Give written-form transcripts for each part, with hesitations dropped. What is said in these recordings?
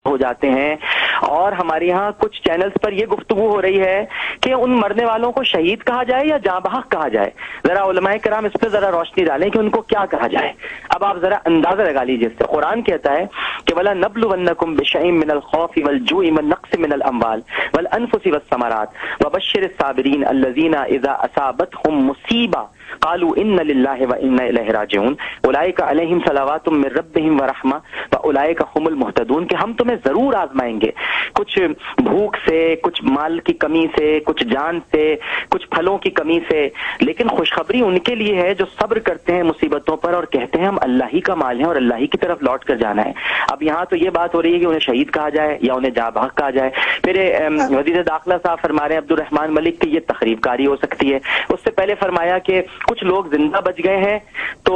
ہو جاتے ہیں. اور ہمارے یہاں کچھ چینلز پر یہ گفتگو ہو رہی ہے کہ ان مرنے والوں کو شہید کہا جائے یا جاں بحق کہا جائے. ذرا علماء کرام اس پہ ذرا روشنی ڈالیں کہ ان کو کیا کہا جائے. اب آپ ذرا اندازہ لگا لیجیے. اس سے قرآن کہتا ہے کہ وَلَنَبْلُوَنَّكُمْ بِشَيْءٍ مِّنَ الْخَوْفِ وَالْجُوعِ وَالنَّقْصِ مِّنَ الْأَمْوَالِ وَالْأَنفُسِ وَالثَّمَرَاتِ وَبَشِّرِ الصَّابِرِينَ الَّذِينَ إِذَا أَصَابَتْهُمْ مُصِيبَةٌ قالوا ان للہ وانا الیہ راجعون اولئک علیہم صلوات من ربہم ورحمہ واولئک هم المہتدون. کہ ہم تمہیں ضرور آزمائیں گے, کچھ بھوک سے, کچھ مال کی کمی سے, کچھ جان سے, کچھ پھلوں کی کمی سے, لیکن خوشخبری ان کے لیے ہے جو صبر کرتے ہیں مصیبتوں پر اور کہتے ہیں ہم اللہ ہی کا مال ہیں اور اللہ ہی کی طرف لوٹ کر جانا ہے. اب یہاں تو یہ بات ہو رہی ہے کہ انہیں شہید کہا جائے یا انہیں جاں بحق کہا جائے. میرے وزیر داخلہ صاحب فرما رہے ہیں عبد الرحمان ملک کہ یہ تخریب کاری ہو سکتی ہے. اس سے پہلے فرمایا کہ کچھ لوگ زندہ بچ گئے ہیں, تو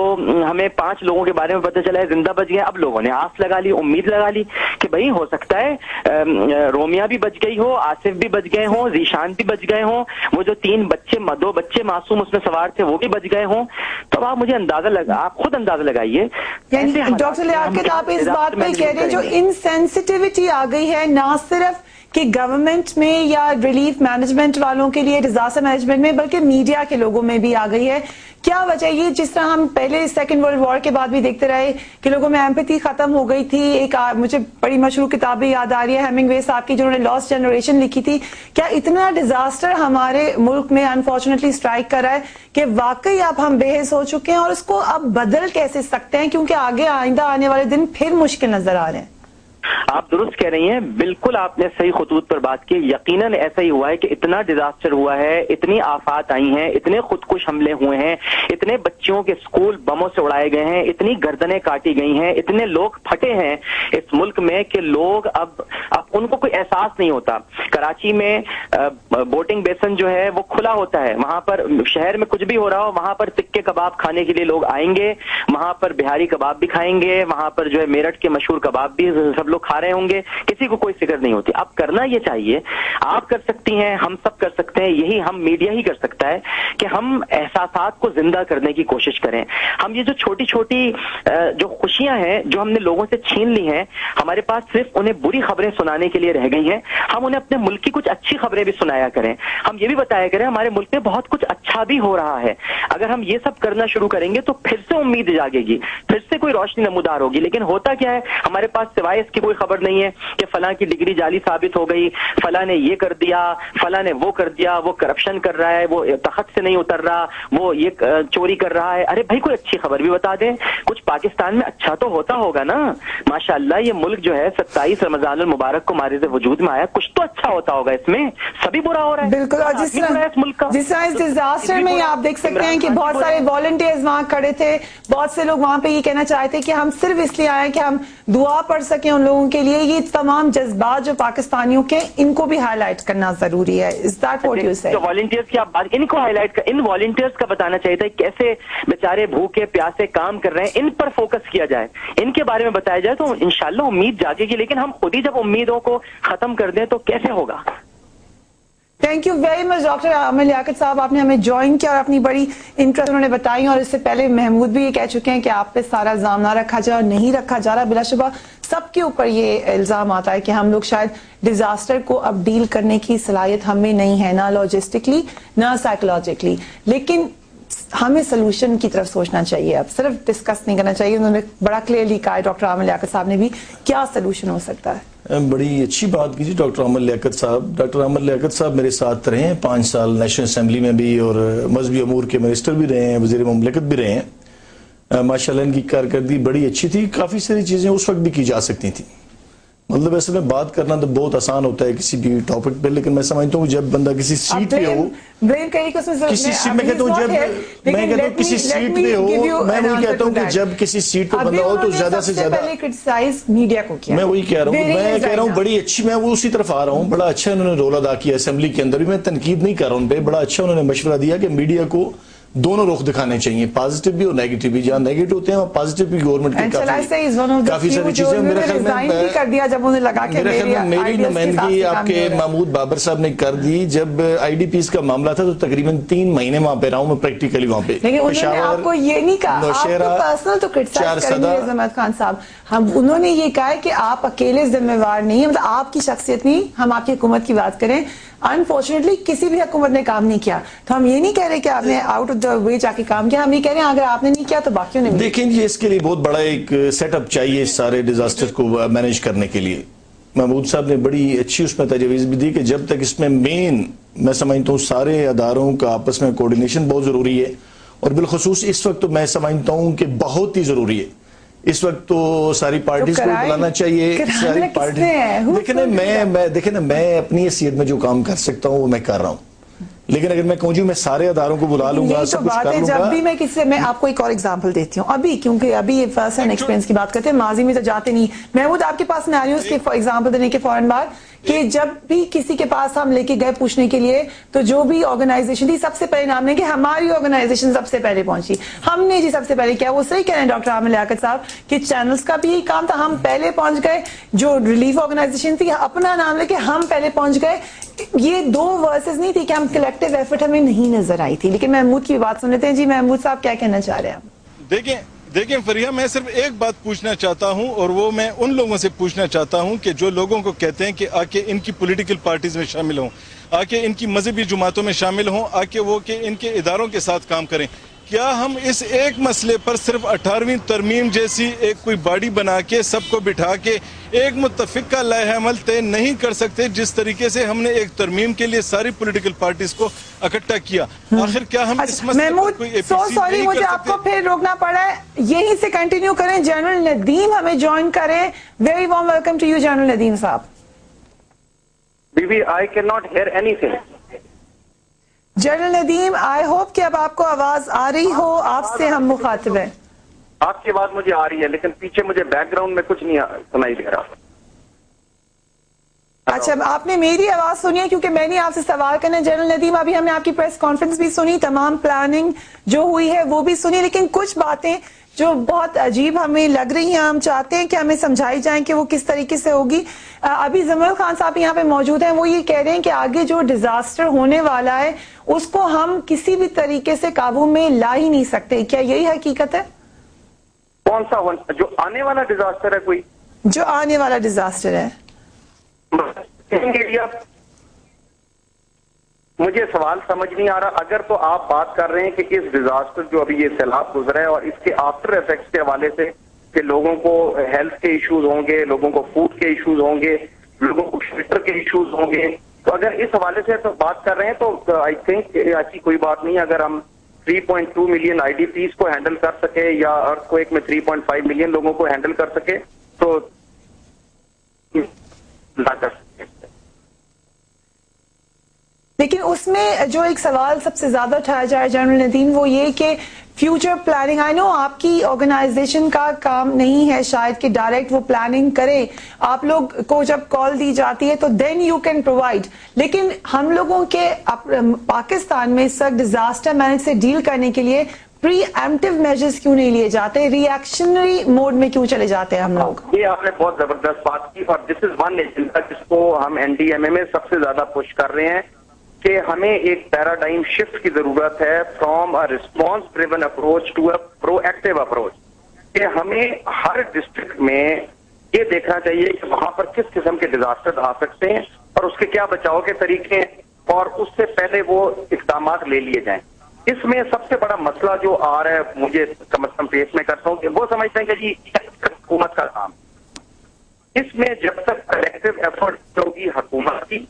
ہمیں 5 لوگوں کے بارے میں پتہ چلا ہے زندہ بچ گئے. اب لوگوں نے آس لگا لی, امید لگا لی کہ بھئی ہو سکتا ہے رومیہ بھی بچ گئی ہو, آصف بھی بچ گئے ہوں, ذیشان بھی بچ گئے ہوں, وہ جو 2 بچے معصوم اس میں سوار تھے وہ بھی بچ گئے ہوں. تو آپ مجھے اندازہ لگا, آپ خود اندازہ لگائیے. ڈاکٹر لیاقت آپ اس بات پہ کہہ رہے ہیں جو انسینسٹیوٹی آ گئی ہے نہ صرف کہ گورنمنٹ میں یا ریلیف مینجمنٹ والوں کے لیے, ڈیزاسٹر مینجمنٹ میں, بلکہ میڈیا کے لوگوں میں بھی آ گئی ہے. کیا وجہ یہ, جس طرح ہم پہلے سیکنڈ ورلڈ وار کے بعد بھی دیکھتے رہے کہ لوگوں میں ایمپیتھی ختم ہو گئی تھی. ایک مجھے بڑی مشہور کتابیں یاد آ رہی ہے ہیمنگ وے صاحب کی جنہوں نے لاسٹ جنریشن لکھی تھی. کیا اتنا ڈیزاسٹر ہمارے ملک میں انفارچونیٹلی اسٹرائک کر رہا ہے کہ واقعی اب ہم بے حس ہو چکے ہیں, اور اس کو اب بدل کیسے سکتے ہیں کیونکہ آگے آئندہ آنے والے دن پھر مشکل نظر آ رہے ہیں؟ آپ درست کہہ رہی ہیں, بالکل آپ نے صحیح خطوط پر بات کی. یقیناً ایسا ہی ہوا ہے کہ اتنا ڈیزاسٹر ہوا ہے, اتنی آفات آئی ہیں, اتنے خودکش حملے ہوئے ہیں, اتنے بچوں کے اسکول بموں سے اڑائے گئے ہیں, اتنی گردنیں کاٹی گئی ہیں, اتنے لوگ پھٹے ہیں اس ملک میں کہ لوگ اب ان کو کوئی احساس نہیں ہوتا. کراچی میں بوٹنگ بیسن جو ہے وہ کھلا ہوتا ہے, وہاں پر شہر میں کچھ بھی ہو رہا ہو وہاں پر تکے کباب کھانے کے لیے لوگ آئیں گے, وہاں پر بہاری کباب بھی کھائیں گے, وہاں پر جو ہے میرٹھ کے مشہور کباب بھی سب لوگ کھا رہے ہوں گے, کسی کو کوئی فکر نہیں ہوتی. اب کرنا یہ چاہیے, آپ کر سکتی ہیں, ہم سب کر سکتے ہیں, یہی ہم میڈیا ہی کر سکتا ہے کہ ہم احساسات کو زندہ کرنے کی کوشش کریں. ہم یہ جو چھوٹی چھوٹی جو خوشیاں ہیں جو ہم نے لوگوں سے چھین لی ہیں, ہمارے پاس صرف انہیں بری خبریں سنانے کے لیے رہ گئی ہیں. ہم انہیں اپنے ملک کی کچھ اچھی خبریں بھی سنایا کریں. ہم یہ بھی بتایا کریں ہمارے ملک میں بہت کچھ اچھا بھی ہو رہا ہے. اگر ہم یہ سب کرنا شروع کریں گے تو پھر سے امید جاگے گی, پھر سے کوئی روشنی نمودار ہوگی. لیکن ہوتا کیا ہے, ہمارے پاس سوائے اس کی کوئی خبر نہیں ہے کہ فلاں کی ڈگری جعلی ثابت ہو گئی, فلاں نے یہ کر دیا, فلاں نے وہ کر دیا, وہ کرپشن کر رہا ہے, وہ تخت سے نہیں اتر رہا, وہ یہ چوری کر رہا ہے. ارے بھائی کوئی اچھی خبر بھی بتا دیں, کچھ پاکستان میں اچھا تو ہوتا ہوگا نا. ماشاءاللہ یہ ملک جو ہے 27 رمضان المبارک کو مارز وجود میں آیا, کچھ تو اچھا ہوتا ہوگا اس میں, سبھی برا ہو رہا ہے. بالکل. اور جس طرح اس ڈیزاسٹر میں آپ دیکھ سکتے ہیں کہ بہت سارے والنٹیئرز وہاں کھڑے تھے, بہت سے لوگ وہاں پہ یہ کہنا چاہتے کہ ہم صرف اس لیے آئے کہ ہم دعا پڑھ سکیں ان لوگوں کے لیے. یہ تمام جذبات جو پاکستانیوں کے, ان کو بھی ہائی لائٹ کرنا ضروری ہے. Is that what you say? Volunteers کی آپ بات, ان کو ہائی لائٹ, ان والنٹیئرز کا بتانا چاہیے تھا کیسے بیچارے بھوکے پیاسے کام کر رہے ہیں, ان پر فوکس کیا جائے, ان کے بارے میں بتایا جائے تو انشاءاللہ امید جاگے گی. لیکن ہم خود ہی جب امیدوں کو ختم کر دیں تو کیسے ہوگا؟ Thank you very much doctor Aamir Liaquat sahab, آپ نے ہمیں جوائن کیا اور اپنی بڑی انٹرسٹ انہوں نے بتائی. اور اس سے پہلے محمود بھی یہ کہہ چکے ہیں کہ آپ پہ سارا الزام نہ رکھا جائے, اور نہیں رکھا جا رہا. بلا شبہ سب کے اوپر یہ الزام آتا ہے کہ ہم لوگ شاید ڈیزاسٹر کو اب ڈیل کرنے کی صلاحیت ہمیں نہیں ہے, نہ لاجسٹکلی نہ سائیکولوجیکلی. لیکن ہمیں سلوشن کی طرف سوچنا چاہیے, اب صرف ڈسکس نہیں کرنا چاہیے. انہوں نے بڑا کلیئرلی کہا ہے ڈاکٹر عامر لیاقت صاحب نے بھی, کیا سلوشن ہو سکتا ہے. بڑی اچھی بات کی جی ڈاکٹر عامر لیاقت صاحب. ڈاکٹر عامر لیاقت صاحب میرے ساتھ رہے ہیں 5 سال نیشنل اسمبلی میں بھی, اور مذہبی امور کے منسٹر بھی رہے ہیں, وزیر مملکت بھی رہے ہیں. ماشاءاللہ ان کی کارکردگی بڑی اچھی تھی. کافی ساری چیزیں اس وقت بھی کی جا سکتی تھیں. مطلب ایسے میں بات کرنا تو بہت آسان ہوتا ہے کسی بھی ٹاپک پہ, لیکن میں سمجھتا ہوں جب بندہ کسی سیٹ پہ ہو, کسی سیٹ میں کہتا ہوں جب میں کہتا ہوں کسی سیٹ پہ ہو, میں وہی کہتا ہوں کہ جب کسی سیٹ پہ بندہ ہو تو زیادہ سے زیادہ میڈیا کو کیا, میں وہی کہہ رہا ہوں, میں کہہ رہا ہوں بڑی اچھی, میں وہ اسی طرف آ رہا ہوں. بڑا اچھا انہوں نے رول ادا کیا اسمبلی کے اندر بھی, میں تنقید نہیں کر رہا ہوں ان پہ, بڑا اچھا انہوں نے مشورہ دیا کہ میڈیا کو دونوں رخ دکھانے چاہیے, پازیٹیو بھی اور نیگیٹو بھی. جہاں نیگیٹو ہوتے ہیں وہاں پازیٹیو بھی گورنمنٹ کی کافی ساری چیزیں. میرے خیال میں میری نمائندگی آپ کے محمود بابر صاحب نے کر دی. جب آئی ڈی پیز کا معاملہ تھا تو تقریباً 3 مہینے وہاں پہ رہا ہوں میں پریکٹیکلی وہاں پہ. آپ کو یہ نہیں کہا, پرسنل تو کرٹیسائز کریں گے عظمت خان صاحب, انہوں نے یہ کہا ہے کہ آپ اکیلے ذمہ وار نہیں ہیں, مطلب آپ کی شخصیت نہیں. ہم آپ کی حکومت کی بات کریں, انفارچونیٹلی کسی بھی حکومت نے کام نہیں کیا, تو ہم یہ نہیں کہہ رہے کہ آپ نے آؤٹ آف دا وے جا کے کام کیا, ہم یہ کہہ رہے ہیں اگر آپ نے نہیں کیا تو باقیوں نے بھی. دیکھیں جی, اس کے لیے بہت بڑا ایک سیٹ اپ چاہیے سارے ڈیزاسٹر کو مینیج کرنے کے لیے. محمود صاحب نے بڑی اچھی اس میں تجویز بھی دی کہ جب تک اس میں مین میں سمجھتا ہوں سارے اداروں کا آپس میں کوارڈینیشن بہت ضروری ہے, اور بالخصوص اس وقت تو میں سمجھتا ہوں کہ بہت ہی ضروری ہے. اس وقت تو ساری پارٹیز کو بلانا چاہیے. ساری پارٹی دیکھیں نا, میں اپنی حیثیت میں جو کام کر سکتا ہوں وہ میں کر رہا ہوں, لیکن اگر میں کہوں میں سارے اداروں کو بلا لوں گا, سب کچھ کر لوں گا. جب بھی میں کسی سے, میں آپ کو ایک اور ایگزامپل دیتی ہوں ابھی, کیونکہ ابھی فرسٹ ہینڈ ایکسپیرینس کی بات کرتے ہیں, ماضی میں تو جاتے نہیں. محمود آپ کے پاس میں آ رہی ہوں اس کے ایگزامپل دینے کے فوراً بعد, کہ جب بھی کسی کے پاس ہم لے کے گئے پوچھنے کے لیے, تو جو بھی آرگنائزیشن تھی سب سے پہلے نام لیں کہ ہماری آرگنائزیشن سب سے پہلے پہنچی, ہم نے جی سب سے پہلے کیا. وہ صحیح کہہ رہے ہیں ڈاکٹر عامر لیاقت صاحب کہ چینلز کا بھی یہی کام تھا, ہم پہلے پہنچ گئے. جو ریلیف آرگنائزیشن تھی اپنا نام لے کے ہم پہلے پہنچ گئے. یہ دو ورسز نہیں تھی کہ ہم کلیکٹیو ایفرٹ ہمیں نہیں نظر آئی تھی. لیکن محمود کی بات سن لیتے ہیں. جی محمود صاحب کیا کہنا چاہ رہے ہیں؟ دیکھیں فریہ, میں صرف ایک بات پوچھنا چاہتا ہوں, اور وہ میں ان لوگوں سے پوچھنا چاہتا ہوں کہ جو لوگوں کو کہتے ہیں کہ آ کے ان کی پولیٹیکل پارٹیز میں شامل ہوں, آ کے ان کی مذہبی جماعتوں میں شامل ہوں, آ کے وہ کہ ان کے اداروں کے ساتھ کام کریں. کیا ہم اس ایک مسئلے پر صرف 18ویں ترمیم جیسی ایک کوئی باڈی بنا کے سب کو بٹھا کے ایک متفقہ لائحہ عمل طے نہیں کر سکتے, جس طریقے سے ہم نے ایک ترمیم کے لیے ساری پولیٹیکل پارٹیز کو اکٹھا کیا؟ آخر کیا ہم اس مسئلے پر کوئی محمود سوری, مجھے آپ کو پھر روکنا پڑا ہے, یہیں سے کنٹینیو کریں. جنرل ندیم ہمیں جوائن کریں. Very warm welcome to you general Nadeem sahab. Baby I can not hear anything. General Nadeem, I hope کہ اب آپ کو آواز آ رہی ہو, آپ سے ہم مخاطب ہیں. آپ کی آواز مجھے آ رہی ہے, لیکن پیچھے مجھے بیک گراؤنڈ میں کچھ نہیں سنائی دے رہا. اچھا, آپ نے میری آواز سنی ہے کیونکہ میں نے آپ سے سوال کرنا. جنرل ندیم, ابھی ہم نے آپ کی پریس کانفرنس بھی سنی, تمام پلاننگ جو ہوئی ہے وہ بھی سنی, لیکن کچھ باتیں جو بہت عجیب ہمیں لگ رہی ہیں, ہم چاہتے ہیں کہ ہمیں سمجھائی جائیں کہ وہ کس طریقے سے ہوگی. ابھی زمر خان صاحب یہاں پہ موجود ہیں, وہ یہ کہہ رہے ہیں کہ آگے جو ڈیزاسٹر ہونے والا ہے اس کو ہم کسی بھی طریقے سے قابو میں لا ہی نہیں سکتے. کیا یہی حقیقت ہے؟ کون سا جو آنے والا ڈیزاسٹر ہے؟ کوئی جو آنے والا ڈیزاسٹر ہے مجھے سوال سمجھ نہیں آ رہا. اگر تو آپ بات کر رہے ہیں کہ اس ڈیزاسٹر جو ابھی یہ سیلاب گزرا ہے اور اس کے آفٹر افیکٹس کے حوالے سے کہ لوگوں کو ہیلتھ کے ایشوز ہوں گے, لوگوں کو فوڈ کے ایشوز ہوں گے, لوگوں کو شیلٹر کے ایشوز ہوں گے, تو اگر اس حوالے سے تو بات کر رہے ہیں تو آئی تھنک ایسی کوئی بات نہیں. اگر ہم 3.2 ملین آئی ڈی پیز کو ہینڈل کر سکے یا ارتھ کوئک میں 3.5 ملین لوگوں کو ہینڈل کر سکے تو نہ کر سکتے. لیکن اس میں جو ایک سوال سب سے زیادہ اٹھایا جائے جنرل ندیم, وہ یہ کہ فیوچر پلاننگ, آئی نو آپ کی آرگنائزیشن کا کام نہیں ہے شاید کہ ڈائریکٹ وہ پلاننگ کرے, آپ لوگ کو جب کال دی جاتی ہے تو دین یو کین پرووائڈ, لیکن ہم لوگوں کے پاکستان میں اس وقت ڈیزاسٹر مینج سے ڈیل کرنے کے لیے پری ایمپٹیو میجرز کیوں نہیں لیے جاتے, ری ایکشنری موڈ میں کیوں چلے جاتے ہیں ہم لوگ؟ یہ آپ نے بہت زبردست بات کی, اور دس از ون ایجنڈا جس کو ہم این ڈی ایم اے میں سب سے زیادہ پش کر رہے ہیں کہ ہمیں ایک پیراڈائم شفٹ کی ضرورت ہے from a response driven approach to a proactive approach. کہ ہمیں ہر ڈسٹرکٹ میں یہ دیکھنا چاہیے کہ وہاں پر کس قسم کے ڈیزاسٹر آ سکتے ہیں اور اس کے کیا بچاؤ کے طریقے ہیں, اور اس سے پہلے وہ اقدامات لے لیے جائیں. اس میں سب سے بڑا مسئلہ جو آ رہا ہے, مجھے کم از کم فیس میں کرتا ہوں کہ وہ سمجھتے ہیں کہ جی حکومت کا کام. اس میں جب تک کلیکٹیو ایفرٹ ہوگی حکومت کی,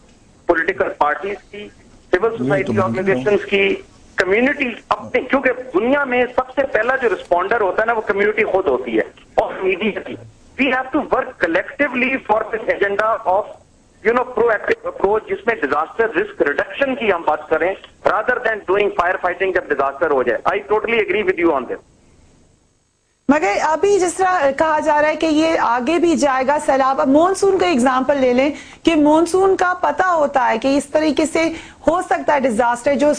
پولیٹیکل پارٹیز کی, سول سوسائٹی آرگنائزیشنز کی, کمیونٹی اپنے, کیونکہ دنیا میں سب سے پہلا جو رسپونڈر ہوتا ہے نا وہ کمیونٹی خود ہوتی ہے اور میڈیا کی. We have to work collectively for this agenda of proactive approach, جس میں ڈیزاسٹر رسک ریڈکشن کی ہم بات کریں rather than doing fire fighting جب ڈیزاسٹر ہو جائے. I totally agree with you on this. مگر ابھی جس طرح کہا جا رہا ہے کہ یہ آگے بھی جائے گا سیلاب. اب مونسون کا ایگزامپل لے لیں کہ مونسون کا پتہ ہوتا ہے کہ اس طریقے سے ہو سکتا ہے ڈیزاسٹر. جو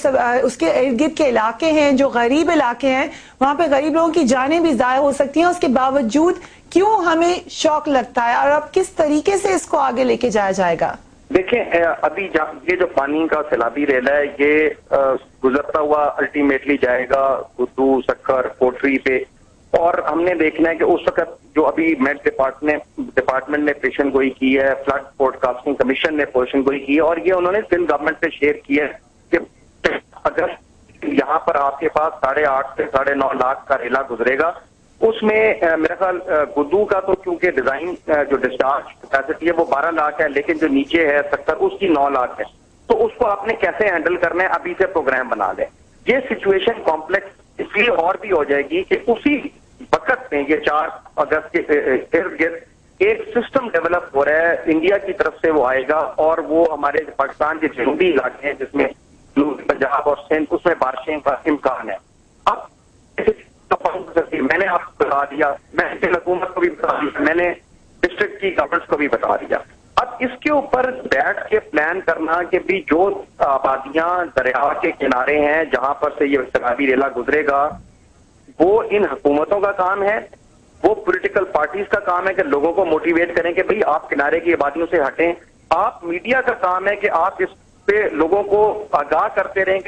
اس کے ارد گرد کے علاقے ہیں, جو غریب علاقے ہیں, وہاں پہ غریب لوگوں کی جانیں بھی ضائع ہو سکتی ہیں. اس کے باوجود کیوں ہمیں شوق لگتا ہے, اور اب کس طریقے سے اس کو آگے لے کے جایا جائے گا؟ دیکھیں, ابھی یہ جو پانی کا سیلابی ریلا ہے یہ گزرتا ہوا الٹیمیٹلی جائے گا گدو, سکھر, کوٹری پہ. اور ہم نے دیکھنا ہے کہ اس وقت جو ابھی میٹ ڈپارٹمنٹ نے پیشن گوئی کی ہے, فلڈ پوڈ کاسٹنگ کمیشن نے پیشن گوئی کی ہے, اور یہ انہوں نے سندھ گورنمنٹ سے شیئر کیا ہے کہ اگر یہاں پر آپ کے پاس 8.5 سے 9.5 لاکھ کا ریلا گزرے گا, اس میں میرا خیال گدو کا تو کیونکہ ڈیزائن جو ڈسچارج کیپیسٹی ہے وہ 12 لاکھ ہے, لیکن جو نیچے ہے سکھر اس کی 9 لاکھ ہے. تو اس کو آپ نے کیسے ہینڈل کرنا ہے, ابھی سے پروگرام بنا لیں. یہ سچویشن کمپلیکس اس لیے اور بھی ہو جائے گی کہ اسی وقت میں یہ 4 اگست کے ارد گرد ایک سسٹم ڈیولپ ہو رہا ہے انڈیا کی طرف سے, وہ آئے گا اور وہ ہمارے پاکستان کے جنوبی علاقے ہیں جس میں پنجاب اور سندھ, اس میں بارشیں کا امکان ہے. اب میں نے آپ کو بتا دیا, میں حکومت کو بھی بتا دیا, میں نے ڈسٹرکٹ کی گورنمنٹ کو بھی بتا دیا. اب اس کے اوپر بیٹھ کے پلان کرنا کہ بھی جو آبادیاں دریا کے کنارے ہیں جہاں پر سے یہ سیلابی ریلا گزرے گا, وہ ان حکومتوں کا کام ہے, وہ پولیٹیکل پارٹیز کا کام ہے کہ لوگوں کو موٹیویٹ کریں کہ بھئی آپ کنارے کی آبادیوں سے ہٹیں. آپ میڈیا کا کام ہے کہ آپ اس پہ لوگوں کو آگاہ کرتے رہیں کہ